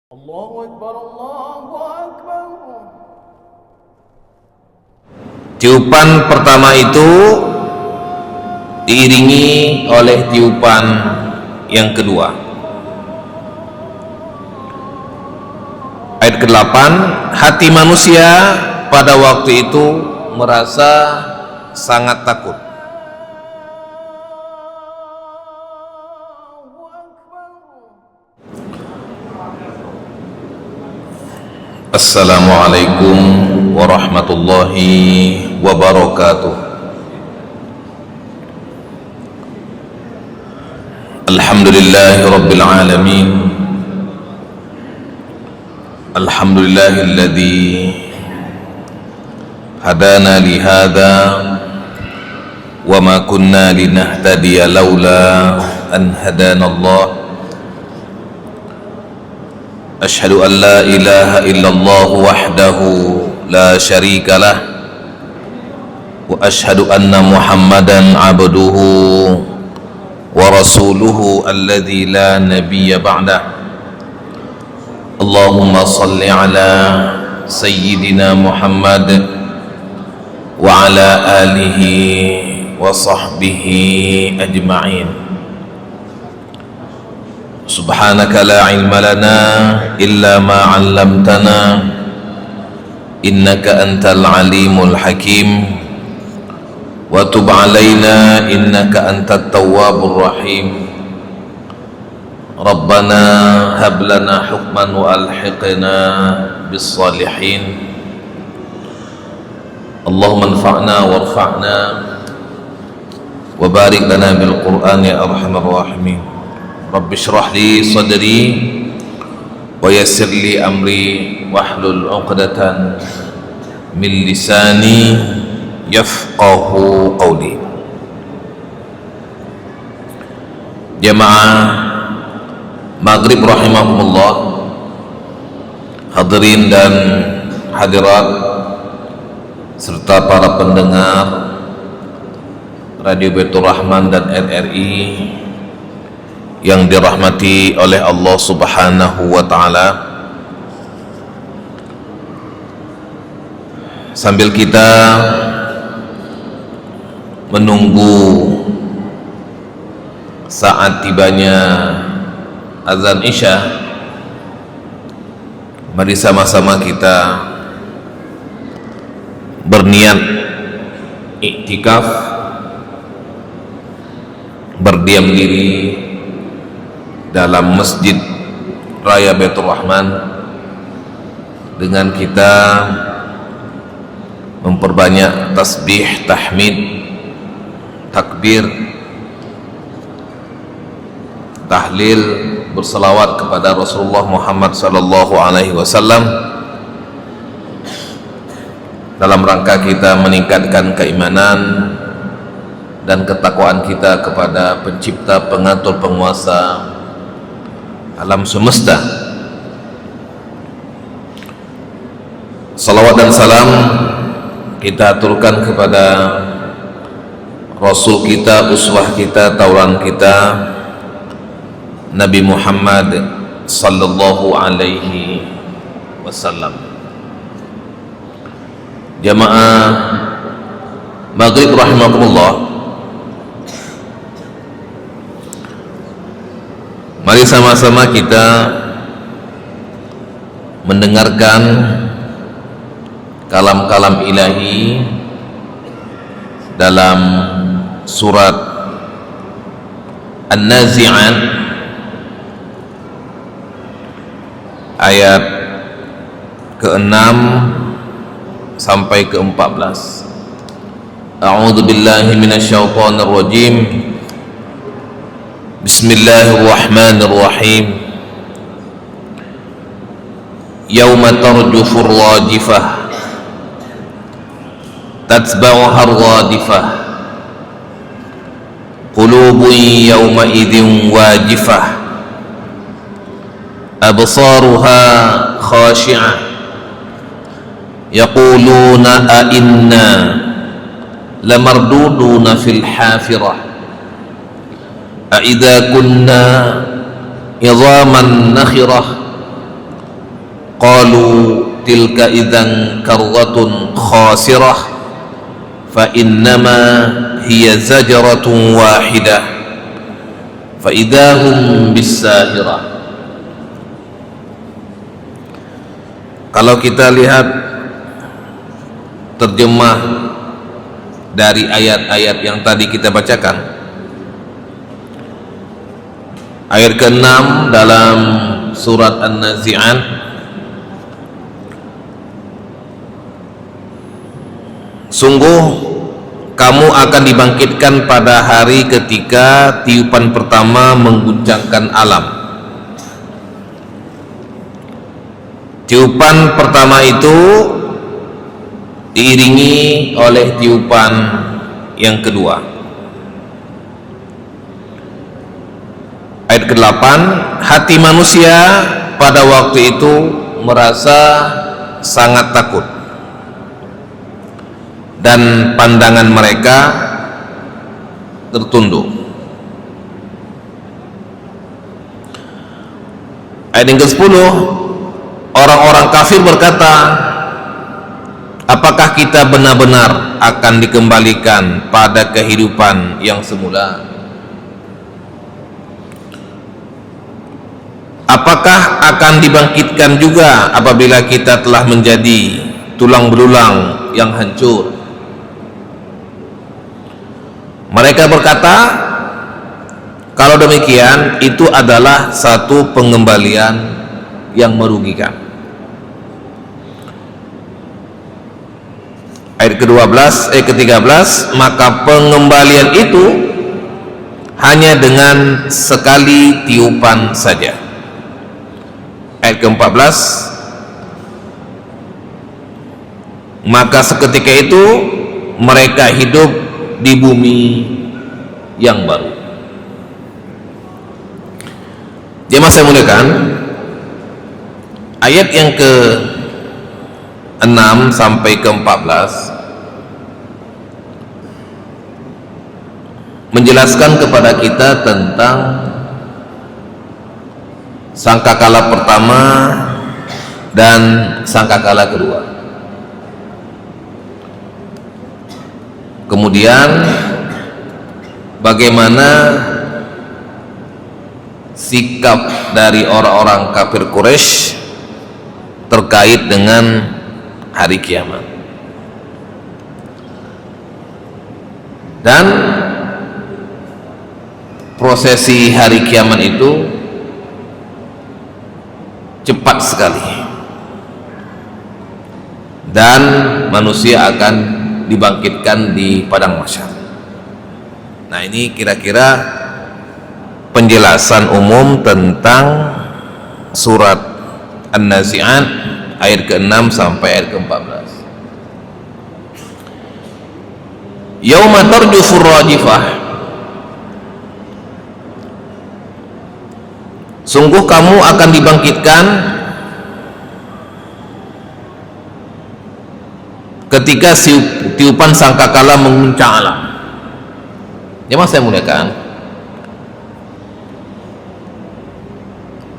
Allahu Akbar, Allahu Akbar. Tiupan pertama itu diiringi oleh tiupan yang kedua. Ayat ke-8, hati manusia pada waktu itu merasa sangat takut. Assalamualaikum warahmatullahi wabarakatuh. Alhamdulillahi rabbil alamin. Alhamdulillahilladzi hadana lihada wa ma kunna linahtadiya laula an hadana Allah. Ashhadu an la ilaha illallah wahdahu la syarika lah wa ashhadu anna Muhammadan abduhu wa rasuluhu alladzi la nabiyya ba'dah. Allahumma salli ala sayyidina Muhammad wa ala alihi wa sahbihi ajma'in. Subhanaka la ilma lana illa ma 'allamtana innaka antal alimul hakim wa tub 'alaina innaka antat tawwabur rahim. Rabbana hab lana hukman wa alhiqna bis salihin. Allahumma anfa'na warfa'na wa barik lana bil Qur'an ya arhamar rahimin. Rabbi shrah li sadri wa yassir li amri wahlul 'uqdatan min lisani yafqahu qawli. Jamaah Maghrib rahimahumullah, hadirin dan hadirat serta para pendengar Radio Baitur Rahman dan RRI yang dirahmati oleh Allah Subhanahu wa ta'ala. Sambil kita menunggu saat tibanya azan Isya, mari sama-sama kita berniat iktikaf, berdiam diri dalam Masjid Raya Baitur Rahman dengan kita memperbanyak tasbih, tahmid, takbir, tahlil, berselawat kepada Rasulullah Muhammad sallallahu alaihi wasallam dalam rangka kita meningkatkan keimanan dan ketakwaan kita kepada pencipta, pengatur, penguasa alam semesta. Salawat dan salam kita aturkan kepada Rasul kita, uswah kita, tauladan kita, Nabi Muhammad sallallahu alaihi wasallam. Jamaah Maghrib rahimakumullah, mari sama-sama kita mendengarkan kalam-kalam ilahi dalam surat An-Nazi'at ayat ke-6 sampai ke-14. A'udzu billahi minasyaitonir rajim. Bismillahirrahmanirrahim. Yauma tarjufur rajifah tatba'uha ar-radifah qulubun yawma idzin wajifah absaruha khashi'ah yaquluna a inna lamarduduna fil hafirah a idza kunna idhaman nakhirah qalu tilka idzan karratun khasirah fa innama hiya zajratun wahidah fa idahum bisahirah. Kalau kita lihat terjemah dari ayat-ayat yang tadi kita bacakan, ayat ke-6 dalam surat An-Nazi'at, sungguh kamu akan dibangkitkan pada hari ketika tiupan pertama mengguncangkan alam. Tiupan pertama itu diiringi oleh tiupan yang kedua. Ayat ke-8, hati manusia pada waktu itu merasa sangat takut dan pandangan mereka tertunduk. Ayat yang ke-10, orang-orang kafir berkata, apakah kita benar-benar akan dikembalikan pada kehidupan yang semula? Apakah akan dibangkitkan juga apabila kita telah menjadi tulang belulang yang hancur? Mereka berkata, kalau demikian itu adalah satu pengembalian yang merugikan. Ayat ke-13, maka pengembalian itu hanya dengan sekali tiupan saja. Ayat ke-14, maka seketika itu mereka hidup di bumi yang baru. Jemaah saya muliakan, ayat yang ke-6 sampai ke-14 menjelaskan kepada kita tentang sangkakala pertama dan sangkakala kedua. Kemudian bagaimana sikap dari orang-orang kafir Quraisy terkait dengan hari kiamat, dan prosesi hari kiamat itu cepat sekali dan manusia akan dibangkitkan di padang mahsyar. Nah, ini kira-kira penjelasan umum tentang surat An-Nazi'at ayat ke-6 sampai ayat ke-14. Yauma tarjufur rajifah, sungguh kamu akan dibangkitkan ketika tiupan sangkakala mengguncang alam. Jemaah saya muliakan,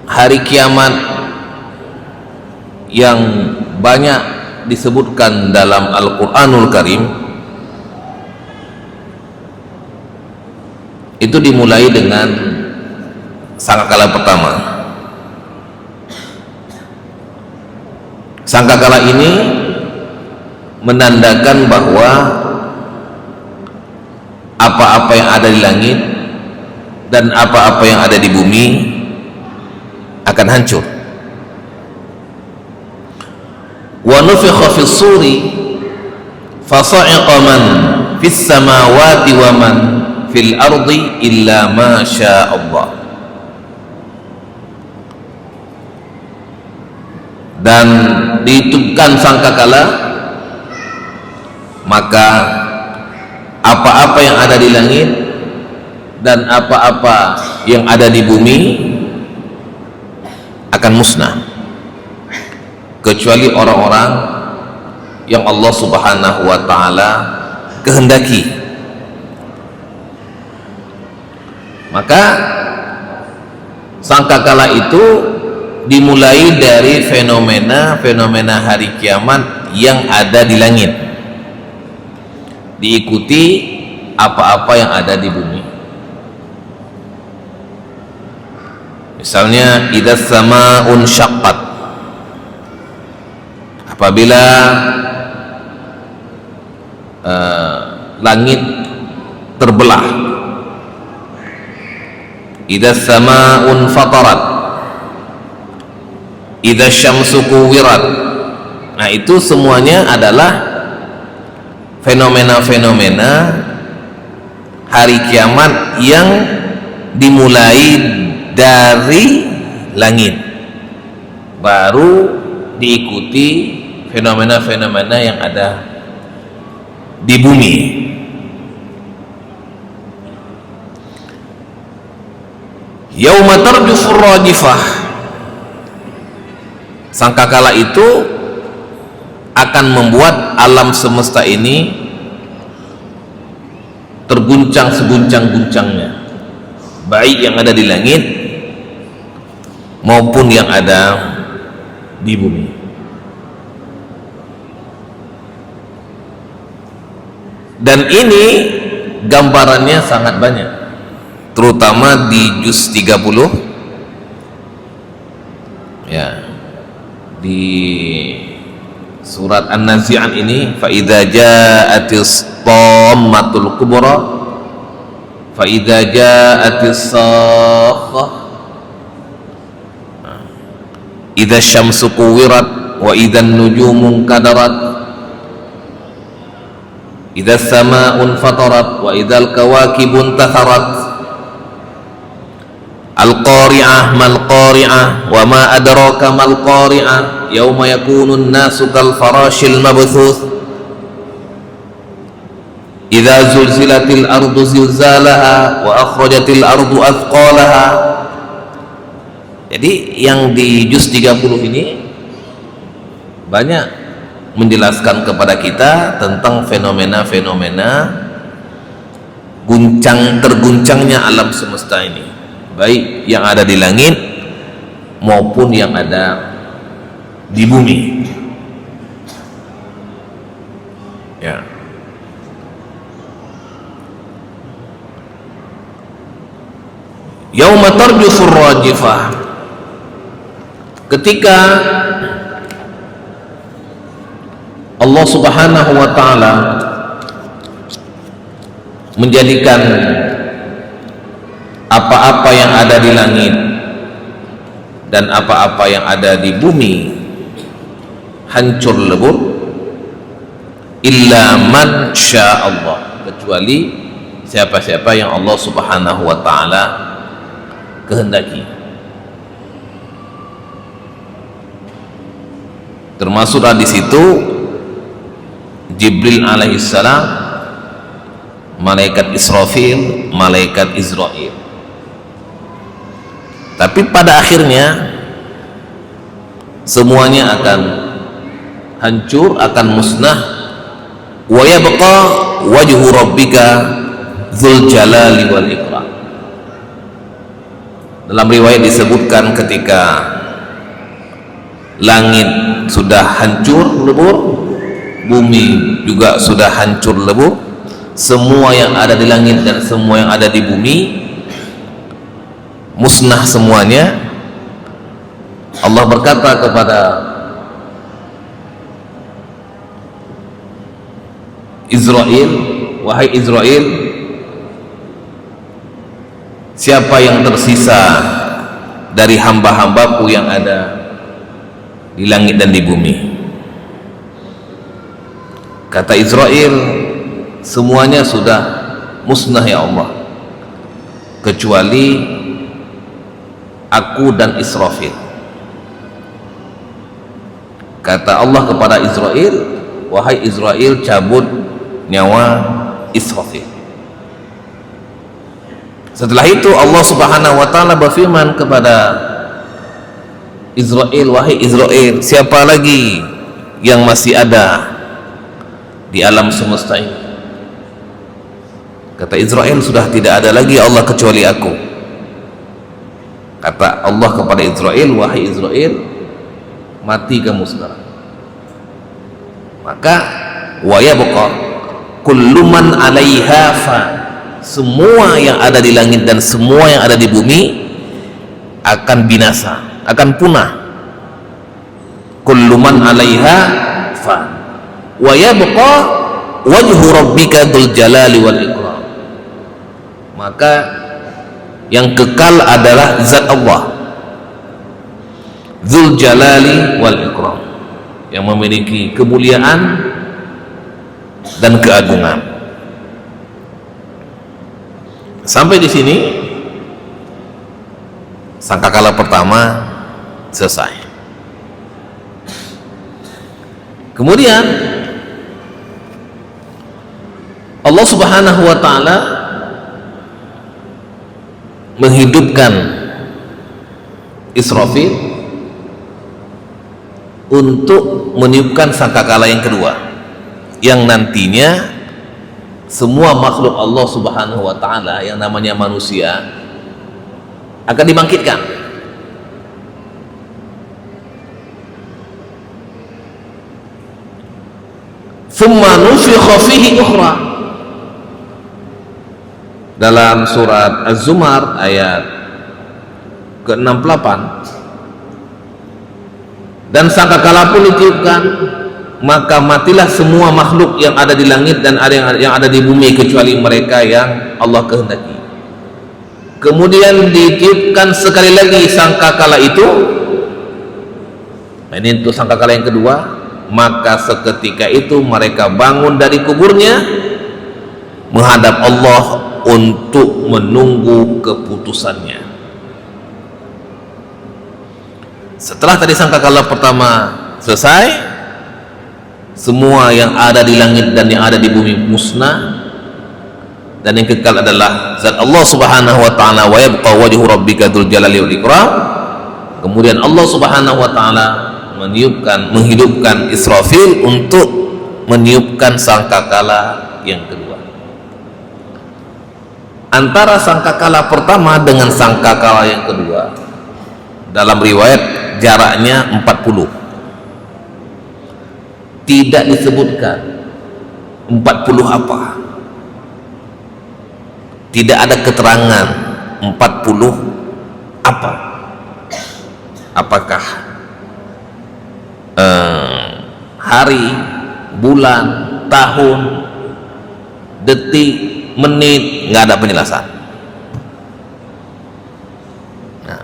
hari kiamat yang banyak disebutkan dalam Al-Quranul Karim itu dimulai dengan sangkakala pertama. Sangkakala ini menandakan bahwa apa-apa yang ada di langit dan apa-apa yang ada di bumi akan hancur. Wa nufikha fis suri fasa'iqa man fis samawati wa man fil ardi illa ma syaa Allah. Dan ditiupkan sangkakala, maka apa-apa yang ada di langit dan apa-apa yang ada di bumi akan musnah, kecuali orang-orang yang Allah Subhanahu wa ta'ala kehendaki. Maka sangkakala itu dimulai dari fenomena hari kiamat yang ada di langit, diikuti apa-apa yang ada di bumi. Misalnya idzas samaa'un syaqqat, apabila langit terbelah. Idzas samaa'un fatarat, idzas syamsu kuwirat. Nah, itu semuanya adalah fenomena-fenomena hari kiamat yang dimulai dari langit, baru diikuti fenomena-fenomena yang ada di bumi. Yauma tarjufur rajifah, sangkakala itu akan membuat alam semesta ini terguncang seguncang-guncangnya, baik yang ada di langit maupun yang ada di bumi. Dan ini gambarannya sangat banyak, terutama di juz 30 ya, di surat An-Nazi'at ini, fa idza ja'atis tammatul kubra, fa idza ja'atis sakhah, idza syamsu kuwirat wa idza nujumu kadarat, idza samaa'un fatarat wa idzal kawakibu intatharat, al-qari'ah mal qari'ah wa ma adraka mal qari'ah yauma yakunun nasu kal farashil mabthuth, idza zulzilatil ardu zilzalaha wa akhrajatil ardu athqalaha. Jadi yang di juz 30 ini banyak menjelaskan kepada kita tentang fenomena-fenomena terguncangnya alam semesta ini, baik yang ada di langit maupun yang ada di bumi ya. Yauma tarjufur rajifah, ketika Allah Subhanahu wa ta'ala menjadikan apa-apa yang ada di langit dan apa-apa yang ada di bumi hancur lebur, illa man sya'allah, kecuali siapa-siapa yang Allah Subhanahu wa ta'ala kehendaki. Termasuklah di situ Jibril alaihissalam, malaikat Israfil, malaikat Israil. Tapi pada akhirnya semuanya akan hancur, akan musnah. Wa yabqa wajhu rabbika dzul jalali wal ikram. Dalam riwayat disebutkan ketika langit sudah hancur lebur, bumi juga sudah hancur lebur, semua yang ada di langit dan semua yang ada di bumi musnah semuanya. Allah berkata kepada Israel, wahai Israel, siapa yang tersisa dari hamba-hambaku yang ada di langit dan di bumi? Kata Israel, semuanya sudah musnah ya Allah, kecuali aku dan Israfil. Kata Allah kepada Israel, wahai Israel, cabut nyawa Israfil. Setelah itu Allah Subhanahu wa ta'ala berfirman kepada Israel, wahai Israel, siapa lagi yang masih ada di alam semesta ini? Kata Israel, sudah tidak ada lagi Allah kecuali aku. Kata Allah kepada Israel, wahai Israel, mati kamu sekarang. Maka wa yabqa kullu man 'alaiha fan, semua yang ada di langit dan semua yang ada di bumi akan binasa, akan punah. Kullu man 'alaiha fan wa yabqa wajhu rabbika dzul jalali wal ikram. Maka yang kekal adalah zat Allah dzul jalali wal ikram, yang memiliki kemuliaan dan keagungan. Sampai di sini sangkakala pertama selesai. Kemudian Allah Subhanahu wa taala menghidupkan Israfil untuk meniupkan sangkakala yang kedua, yang nantinya semua makhluk Allah Subhanahu wa taala yang namanya manusia akan dibangkitkan. Tsumma nufikha fihi ukhra. Dalam surat Az-Zumar ayat ke-68, dan sangkakala pun ditiupkan, maka matilah semua makhluk yang ada di langit dan yang ada di bumi kecuali mereka yang Allah kehendaki. Kemudian ditiupkan sekali lagi sangkakala itu, ini untuk sangkakala yang kedua, maka seketika itu mereka bangun dari kuburnya menghadap Allah untuk menunggu keputusannya. Setelah tadi sangkakala pertama selesai, semua yang ada di langit dan yang ada di bumi musnah, dan yang kekal adalah zat Allah Subhanahu wa taala, wa yabqa wajhu rabbika dzul jalali wal ikram. Kemudian Allah Subhanahu wa taala menghidupkan Israfil untuk meniupkan sangkakala yang kedua. Antara sangkakala pertama dengan sangkakala yang kedua, dalam riwayat jaraknya 40. Tidak disebutkan 40 apa, tidak ada keterangan 40 apa. Apakah hari, bulan, tahun, detik, menit, nggak ada penjelasan. Nah,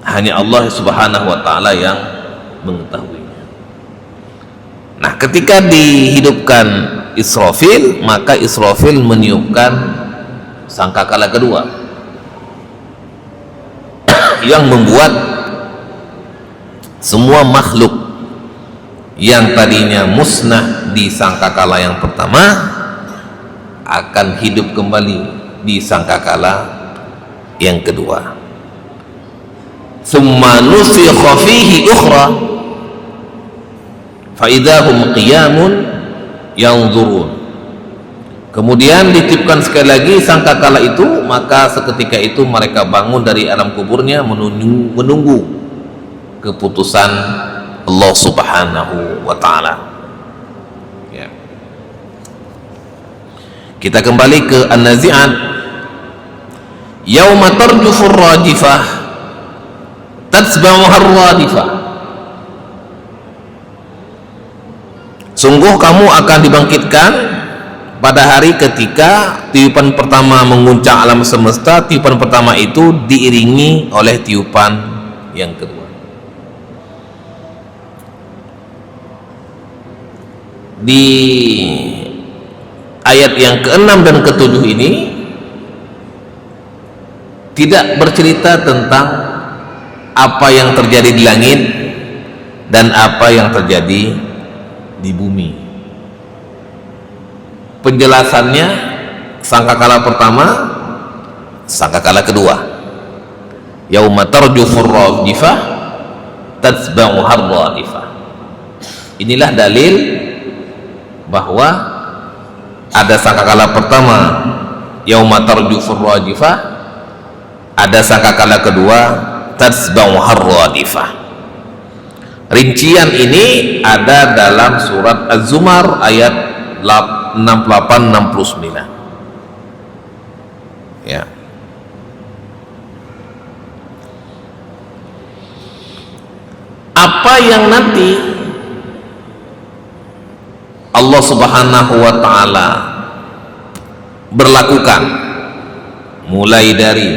hanya Allah Subhanahu wa taala yang mengetahui. Nah, ketika dihidupkan Israfil, maka Israfil meniupkan sangkakala kedua yang membuat semua makhluk yang tadinya musnah di sangkakala yang pertama akan hidup kembali di sangkakala yang kedua. Tsumma nufikha fihi ukhra fa idahum qiyamun yanzurun. Kemudian ditiupkan sekali lagi sangkakala itu, maka seketika itu mereka bangun dari alam kuburnya menunggu keputusan Allah Subhanahu wa taala. Ya. Kita kembali ke An-Nazi'at. Yauma tarjufur rajifah tatsba'uhar radifah. Sungguh kamu akan dibangkitkan pada hari ketika tiupan pertama mengguncang alam semesta. Tiupan pertama itu diiringi oleh tiupan yang kedua. Di ayat yang ke-6 dan ke-7 ini tidak bercerita tentang apa yang terjadi di langit dan apa yang terjadi di bumi. Penjelasannya sangkakala pertama, sangkakala kedua. Yauma tarjufur rajifah tatsba'uhar radifah. Inilah dalil bahwa ada sangkakala pertama yauma tarjufur rajifah, ada sangkakala kedua, tatsba'u harradifah. Rincian ini ada dalam surat Az-Zumar ayat 68-69. Ya. Apa yang nanti Allah Subhanahu wa ta'ala berlakukan, mulai dari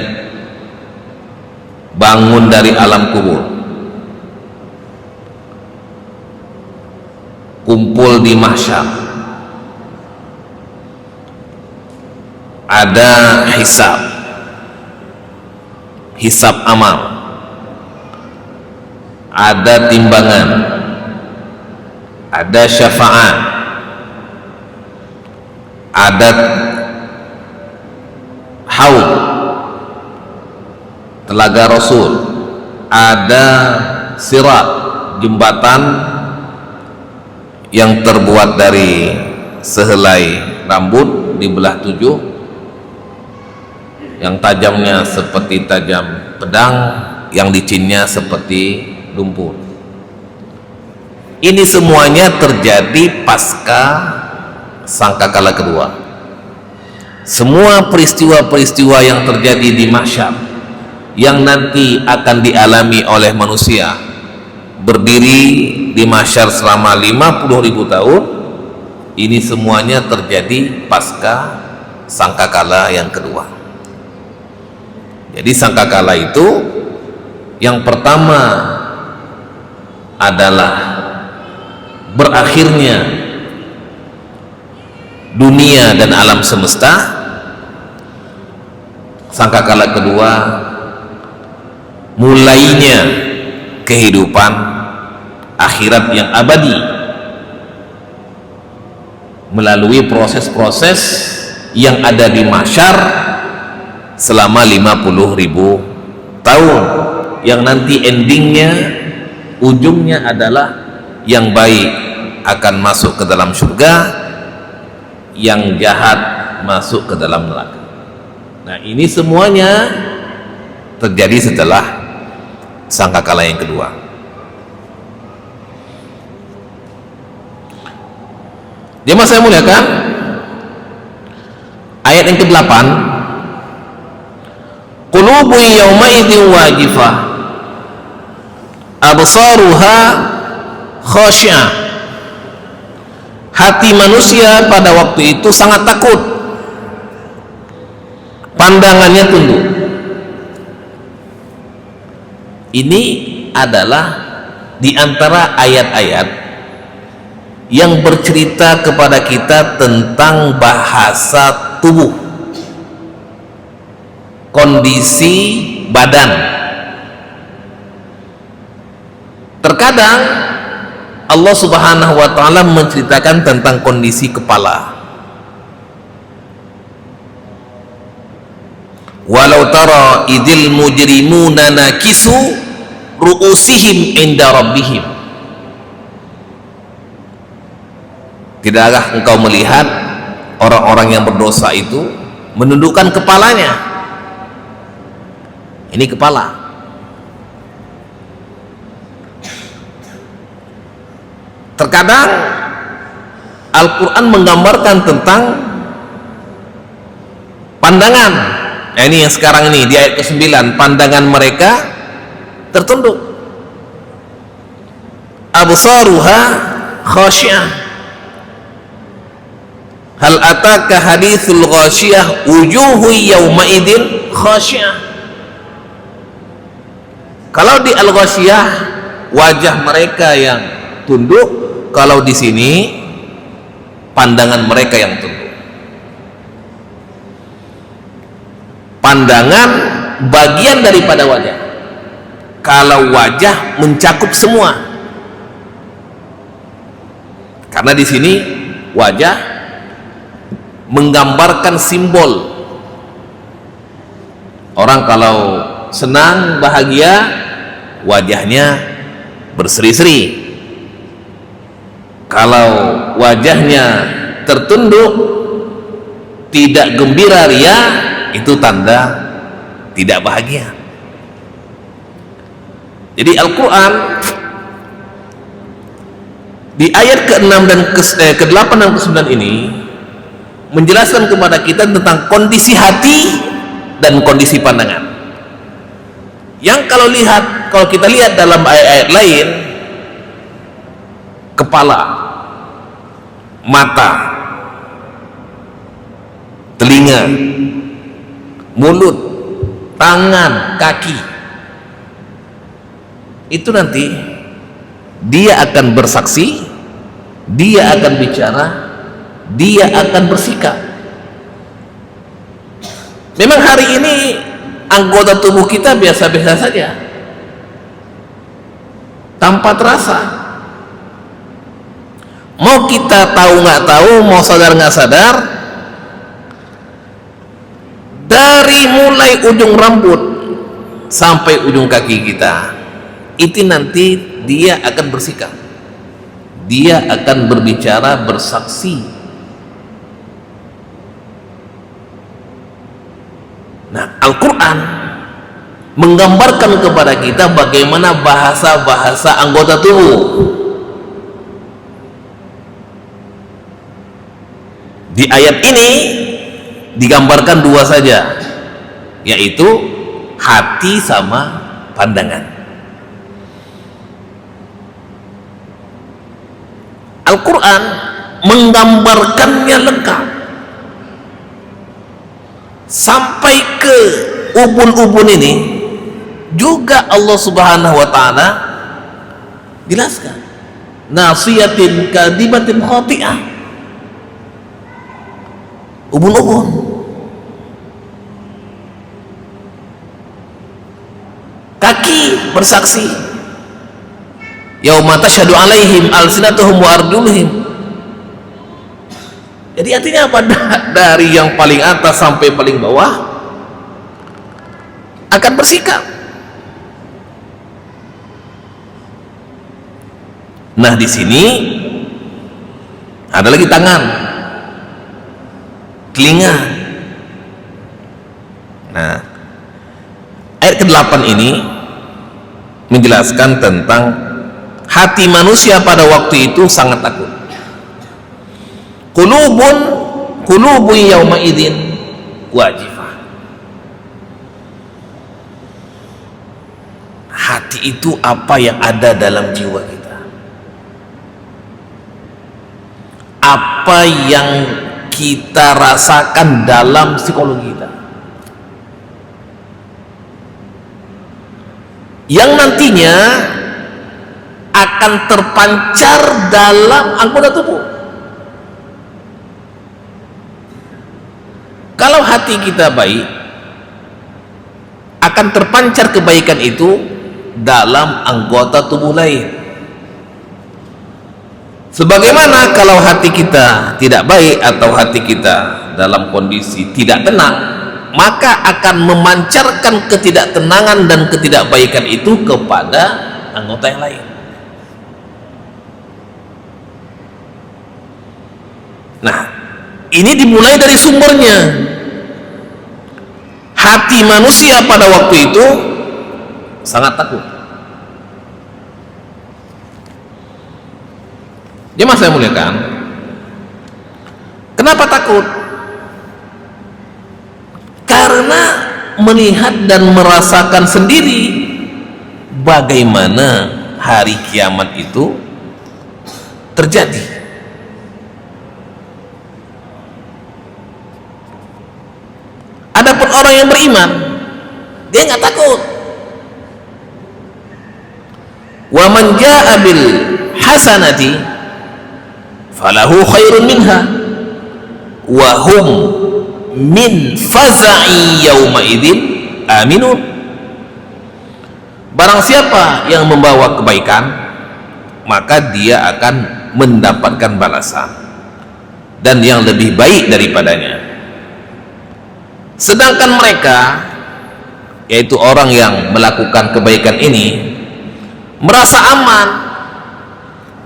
bangun dari alam kubur, kumpul di mahsyar, ada hisab amal, ada timbangan, ada syafaat, ada haud, telaga Rasul, ada sirat, jembatan yang terbuat dari sehelai rambut dibelah 7, yang tajamnya seperti tajam pedang, yang licinnya seperti lumpur. Ini semuanya terjadi pasca sangkakala kedua. Semua peristiwa-peristiwa yang terjadi di mahsyar yang nanti akan dialami oleh manusia, berdiri di mahsyar selama 50.000 tahun, ini semuanya terjadi pasca sangkakala yang kedua. Jadi sangkakala itu yang pertama adalah berakhirnya dunia dan alam semesta. Sangkakala kedua mulainya kehidupan akhirat yang abadi melalui proses-proses yang ada di mahsyar selama 50.000 tahun, yang nanti endingnya, ujungnya adalah yang baik akan masuk ke dalam surga, yang jahat masuk ke dalam neraka. Nah, ini semuanya terjadi setelah sangkakala yang kedua. Jemaah saya muliakan, ayat yang ke-8, qulubu yawma idzin wajifah absaruha khasyi'ah. Hati manusia pada waktu itu sangat takut, pandangannya tunduk. Ini adalah di antara ayat-ayat yang bercerita kepada kita tentang bahasa tubuh, kondisi badan. Terkadang Allah Subhanahu wa ta'ala menceritakan tentang kondisi kepala. Walau tara idil mujrimuna nakisu ru'usihim inda rabbihim. Tidakkah engkau melihat orang-orang yang berdosa itu menundukkan kepalanya? Ini kepala. Terkadang Al-Quran menggambarkan tentang pandangan. Nah, ini yang sekarang ini di ayat ke-9, pandangan mereka tertunduk. Absaruha khasyi'ah. Hal ataka hadithul ghasyiah wujuhu yawma idzin khasyi'ah. Kalau di Al-Ghasyiyah wajah mereka yang tunduk, kalau di sini pandangan mereka yang tunduk. Pandangan bagian daripada wajah. Kalau wajah mencakup semua. Karena di sini wajah menggambarkan simbol. Orang kalau senang, bahagia, wajahnya berseri-seri. Kalau wajahnya tertunduk, tidak gembira, ria, itu tanda tidak bahagia. Jadi Al-Quran di ayat ke-6 dan ke-8 dan ke-9 ini menjelaskan kepada kita tentang kondisi hati dan kondisi pandangan, yang kalau kita lihat dalam ayat-ayat lain, kepala, mata, telinga, mulut, tangan, kaki, itu nanti dia akan bersaksi, dia akan bicara, dia akan bersikap. Memang hari ini anggota tubuh kita biasa-biasa saja, tanpa terasa. Mau kita tahu nggak tahu, mau sadar nggak sadar, dari mulai ujung rambut sampai ujung kaki kita, itu nanti dia akan bersikap, dia akan berbicara, bersaksi. Nah, Al-Quran menggambarkan kepada kita bagaimana bahasa-bahasa anggota tubuh. Di ayat ini digambarkan dua saja, yaitu hati sama pandangan. Al-Quran menggambarkannya lengkap sampai ke ubun-ubun ini juga Allah Subhanahu wa ta'ala jelaskan, nasiyatin kadibatin khati'ah, ubun-ubun. Kaki bersaksi, yauma tasyhadu alaihim alsinatuhum wa arjuluhum. Jadi artinya apa? Dari yang paling atas sampai paling bawah akan bersikap. Nah, di sini ada lagi tangan, telinga. Nah, ayat ke-8 ini menjelaskan tentang hati manusia pada waktu itu sangat takut. Qulubun yauma idzin wajifah. Hati itu apa yang ada dalam jiwa kita, apa yang kita rasakan dalam psikologi kita, yang nantinya akan terpancar dalam anggota tubuh. Kalau hati kita baik, akan terpancar kebaikan itu dalam anggota tubuh lain. Sebagaimana kalau hati kita tidak baik atau hati kita dalam kondisi tidak tenang, maka akan memancarkan ketidaktenangan dan ketidakbaikan itu kepada anggota yang lain. Nah, ini dimulai dari sumbernya. Hati manusia pada waktu itu sangat takut. Jemaah saya muliakan, kenapa takut? Karena melihat dan merasakan sendiri bagaimana hari kiamat itu terjadi. Adapun orang yang beriman, dia nggak takut. Wa man jaa'a bil hasanati falahu khairun minha wa hum min faza'i yauma idzin aminun. Barang siapa yang membawa kebaikan, maka dia akan mendapatkan balasan dan yang lebih baik daripadanya. Sedangkan mereka, yaitu orang yang melakukan kebaikan ini, merasa aman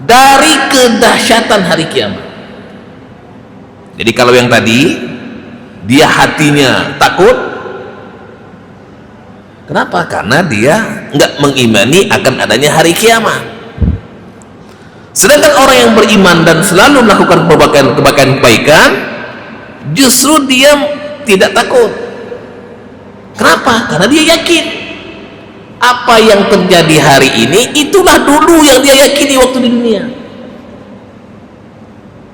dari kedahsyatan hari kiamat. Jadi kalau yang tadi dia hatinya takut, Kenapa? Karena dia nggak mengimani akan adanya hari kiamat. Sedangkan orang yang beriman dan selalu melakukan kebaikan, justru dia tidak takut. Kenapa? Karena dia yakin apa yang terjadi hari ini itulah dulu yang dia yakini waktu di dunia.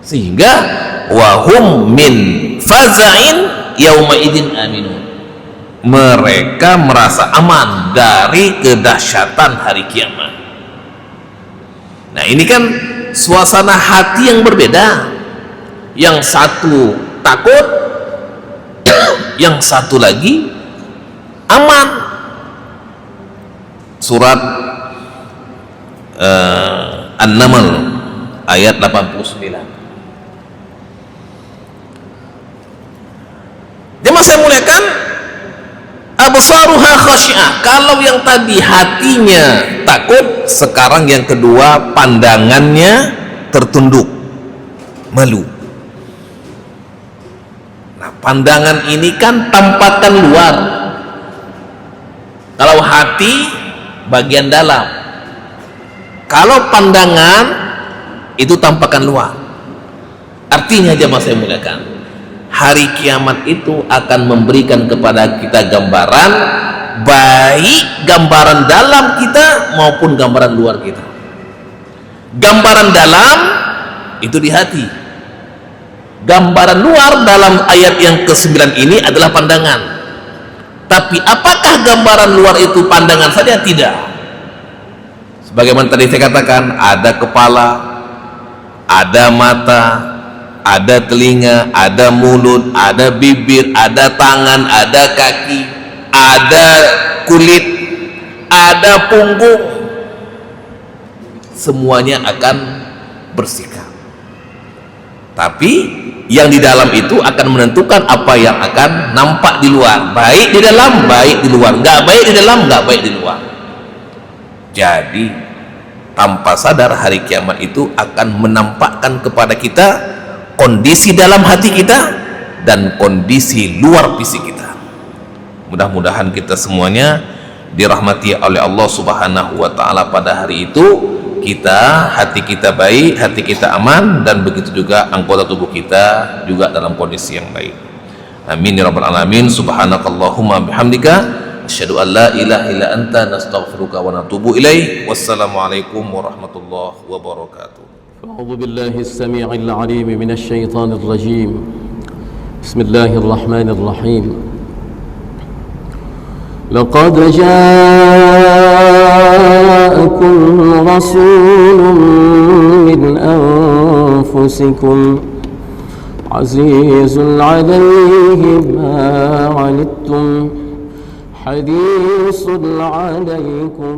Sehingga wahum min faza'in yauma idzin aminun. Mereka merasa aman dari kedahsyatan hari kiamat. Nah, ini kan suasana hati yang berbeda. Yang satu takut, yang satu lagi aman. Surat An-Naml ayat 89. Jemaah saya muliakan, absaruha khasyi'ah. Kalau yang tadi hatinya takut, sekarang yang kedua pandangannya tertunduk, malu. Nah, pandangan ini kan tampakan luar. Kalau hati bagian dalam, kalau pandangan itu tampakan luar. Artinya jemaah saya muliakan, hari kiamat itu akan memberikan kepada kita gambaran, baik gambaran dalam kita maupun gambaran luar kita. Gambaran dalam itu di hati, gambaran luar dalam ayat yang ke-9 ini adalah pandangan. Tapi apakah gambaran luar itu pandangan saja? Tidak. Sebagaimana tadi saya katakan, ada kepala, ada mata, ada telinga, ada mulut, ada bibir, ada tangan, ada kaki, ada kulit, ada punggung. Semuanya akan bersikap. Tapi yang di dalam itu akan menentukan apa yang akan nampak di luar. Baik di dalam, baik di luar. Nggak baik di dalam, nggak baik di luar. Jadi tanpa sadar hari kiamat itu akan menampakkan kepada kita kondisi dalam hati kita dan kondisi luar fisik kita. Mudah-mudahan kita semuanya dirahmati oleh Allah Subhanahu wa taala pada hari itu. Hati kita baik, hati kita aman, dan begitu juga anggota tubuh kita juga dalam kondisi yang baik. Amin ya rabbal alamin. Subhanakallahumma bihamdika asyhadu an la ilaha illa anta nastaghfiruka wa natubu ilaik. Wassalamualaikum warahmatullahi wabarakatuh. أعوذ بالله السميع العليم من الشيطان الرجيم. بسم الله الرحمن الرحيم. لقد جاءكم رسول من أنفسكم عزيز عليه ما عنتم حريص عليكم